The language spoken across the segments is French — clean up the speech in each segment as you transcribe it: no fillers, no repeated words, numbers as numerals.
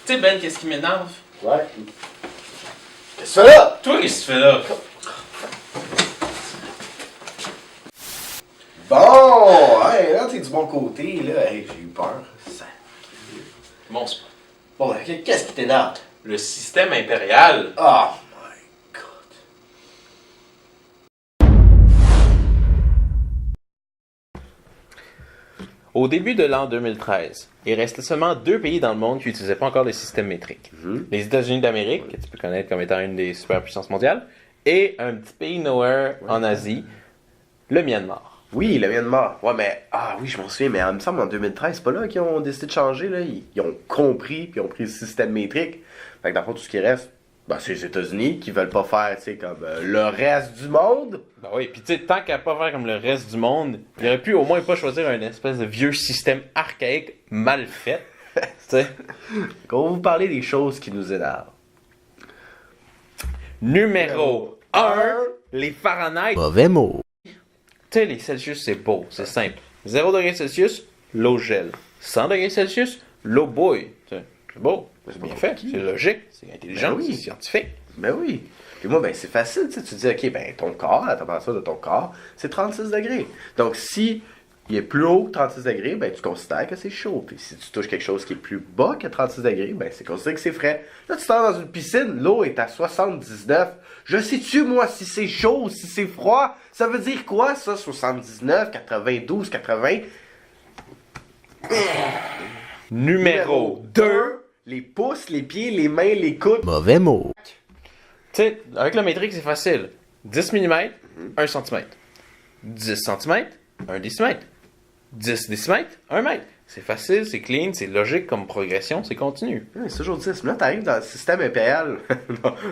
Tu sais, Ben, qu'est-ce qui m'énerve? Ouais. Qu'est-ce que tu fais là? Toi, qu'est-ce que tu fais là? Bon, hey, là, t'es du bon côté, là. Hey, j'ai eu peur. Ça... Bon, c'est pas. Bon, qu'est-ce qui t'énerve? Le système impérial. Oh my god. Au début de l'an 2013, il restait seulement 2 pays dans le monde qui n'utilisaient pas encore le système métrique. Les États-Unis d'Amérique, que tu peux connaître comme étant une des superpuissances mondiales, et un petit pays nowhere en Asie, le Myanmar. Oui, le Myanmar. Ouais, mais... Ah oui, je m'en souviens, mais il me semble en 2013, c'est pas là qu'ils ont décidé de changer, là. Ils ont compris, puis ils ont pris le système métrique. Fait que dans le fond, tout ce qui reste, ben, c'est les États-Unis qui veulent pas faire, tu sais, comme le reste du monde. Ben oui, puis tu sais, tant qu'à pas faire comme le reste du monde, il aurait pu au moins pas choisir un espèce de vieux système archaïque mal fait. Tu sais. Quand on va vous parler des choses qui nous énervent. Numéro 1, les Fahrenheit. Mauvais mot. Tu sais, les Celsius, c'est beau, c'est simple. 0 degrés Celsius, l'eau gèle. 100 degrés Celsius, l'eau bouille. C'est beau, c'est bien fait, c'est logique, c'est intelligent, Ben oui. c'est scientifique. Ben oui. Puis moi, ben c'est facile, tu sais. Tu dis, OK, ben ton corps, la température de ton corps, c'est 36 degrés. Donc, si il est plus haut que 36 degrés, ben tu considères que c'est chaud. Puis si tu touches quelque chose qui est plus bas que 36 degrés, ben c'est considéré que c'est frais. Là, tu t'en dans une piscine, l'eau est à 79. Je sais-tu, moi, si c'est chaud ou si c'est froid? Ça veut dire quoi, ça? 79, 92, 80? Numéro 2. Les pouces, les pieds, les mains, les coudes. Mauvais mot. Tu sais, avec le métrique, c'est facile. 10 mm, 1 cm. 10 cm, 1 décimètre. 10 décimètres, 1 mètre. C'est facile, c'est clean, c'est logique comme progression, c'est continu. C'est toujours 10. Mais là, t'arrives dans le système impérial.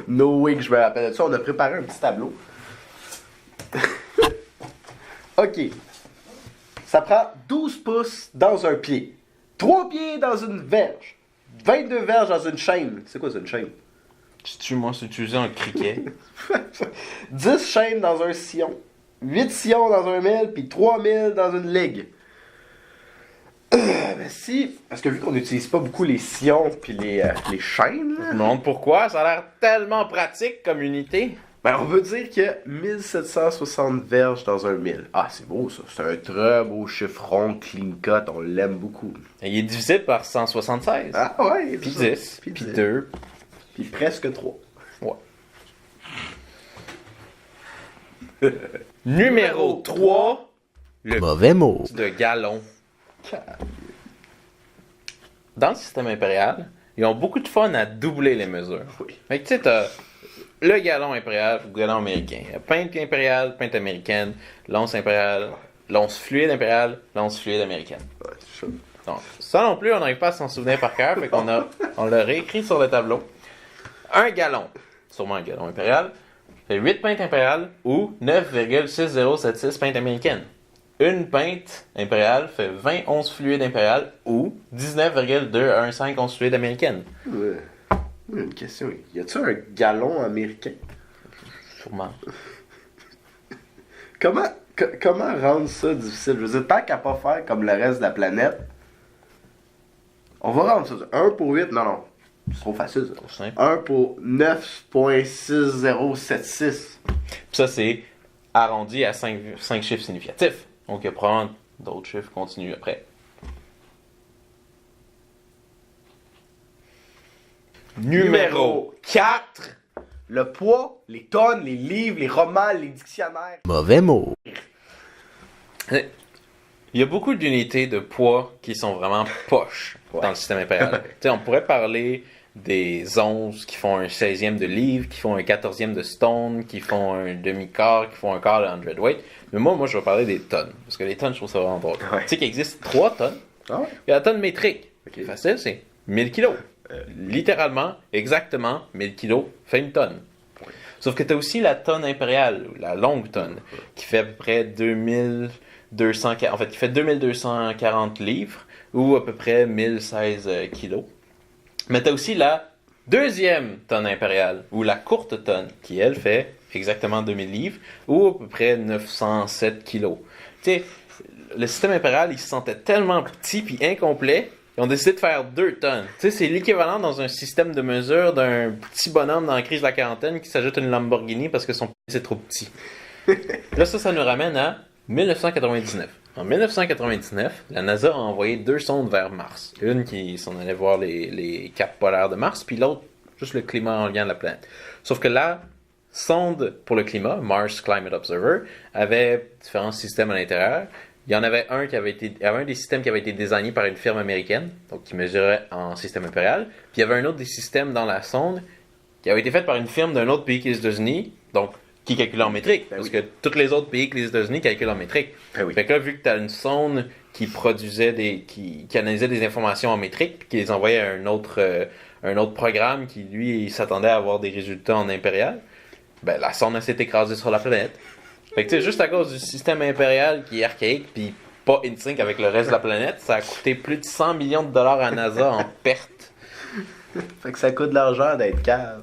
No way que je me rappelle de ça. On a préparé un petit tableau. OK. Ça prend 12 pouces dans un pied. 3 pieds dans une verge. 22 verges dans une chaîne. C'est quoi, c'est une chaîne? Tu moi, c'est utilisé en criquet. 10 chaînes dans un sillon. 8 sillons dans un mille, puis 3000 dans une ligue. Ben si, parce que vu qu'on n'utilise pas beaucoup les sillons puis les chaînes, là, Je me demande pourquoi, ça a l'air tellement pratique comme unité. ben on veut dire qu'il y a 1760 verges dans un mille. Ah, c'est beau ça. C'est un très beau chiffron clean cut, on l'aime beaucoup. Il est divisible par 176. Ah ouais, Puis c'est ça. 10, puis 2. Puis presque 3. Ouais. Numéro 3, le Mauvais mot. de gallon. Dans le système impérial, ils ont beaucoup de fun à doubler les mesures. Oui. Fait que tu sais, t'as le gallon impérial, le gallon américain. Pinte impériale, pinte américaine, l'once impériale, l'once fluide impériale, l'once fluide américaine. Ouais, c'est ça. Donc, ça non plus, on n'arrive pas à s'en souvenir par cœur, fait qu'on on l'a réécrit sur le tableau. Un gallon, sûrement un gallon impérial, fait 8 pintes impériales ou 9,6076 pintes américaines. Une pinte impériale fait 20 onces fluides impériales ou 19,215 onces fluides américaines. Ouais. Une question. Y a-tu un gallon américain? Sûrement. Comment rendre ça difficile? Je veux dire, tant qu'à pas faire comme le reste de la planète, on va rendre ça 1 pour 8. Non. C'est trop facile, ça. Trop simple. 1 pour 9,6076. Puis ça, c'est arrondi à 5 chiffres significatifs. Donc, il y a probablement d'autres chiffres continus après. Numéro 4. Le poids, les tonnes, les livres, les romans, les dictionnaires. Mauvais mot. Il y a beaucoup d'unités de poids qui sont vraiment poches dans le système impérial. Tu sais, on pourrait parler des onces qui font un 16e de livre, qui font un 14e de stone, qui font un demi-quart, qui font un quart de hundredweight. Mais moi, je vais parler des tonnes. Parce que les tonnes, je trouve ça vraiment drôle. Ouais. Tu sais qu'il existe 3 tonnes. Ah ouais? Il y a la tonne métrique. Ok. C'est facile, c'est 1000 kilos. Littéralement, exactement, 1000 kilos fait une tonne. Sauf que tu as aussi la tonne impériale, ou la longue tonne, qui fait à peu près 2240 livres, ou à peu près 1016 kilos. Mais tu as aussi la deuxième tonne impériale, ou la courte tonne, qui elle fait exactement 2000 livres, ou à peu près 907 kilos. Tu sais, le système impérial, il se sentait tellement petit puis incomplet Ils ont décidé de faire 2 tonnes. Tu sais, c'est l'équivalent dans un système de mesure d'un petit bonhomme dans la crise de la quarantaine qui s'ajoute une Lamborghini parce que son pénis c'est trop petit. Là, ça nous ramène à 1999. En 1999, la NASA a envoyé 2 sondes vers Mars. Une qui s'en allait voir les capes polaires de Mars, puis l'autre, juste le climat en lien de la planète. Sauf que la sonde pour le climat, Mars Climate Observer, avait différents systèmes à l'intérieur. Il y en avait un un des systèmes qui avait été designé par une firme américaine, donc qui mesurait en système impérial. Puis il y avait un autre des systèmes dans la sonde qui avait été fait par une firme d'un autre pays que les États-Unis, donc qui calcule en métrique, parce que tous les autres pays que les États-Unis calculent en métrique. Fait que là, vu que tu as une sonde qui qui analysait des informations en métrique, puis qui les envoyait à un autre programme qui, lui, s'attendait à avoir des résultats en impérial, ben la sonde s'est écrasée sur la planète. Fait que tu sais, juste à cause du système impérial qui est archaïque, puis pas in sync avec le reste de la planète, ça a coûté plus de 100 millions de dollars à NASA en perte. Fait que ça coûte de l'argent d'être cave.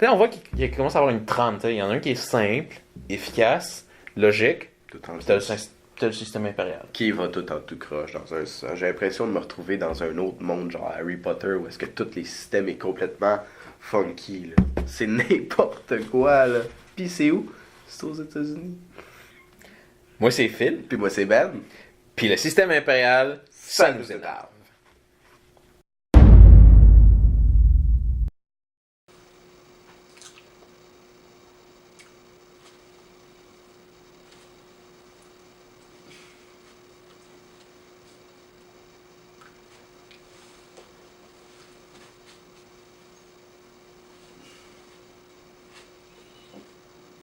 On voit qu'il commence à avoir une trame. Il y en a un qui est simple, efficace, logique, puis t'as le système impérial. Qui va tout en tout croche dans un sens. J'ai l'impression de me retrouver dans un autre monde, genre Harry Potter, où est-ce que tous les systèmes est complètement funky. Là. C'est n'importe quoi. Là. Puis c'est où? C'est aux États-Unis. Moi, c'est Phil. Puis moi, c'est Ben. Puis le système impérial, ça nous énerve.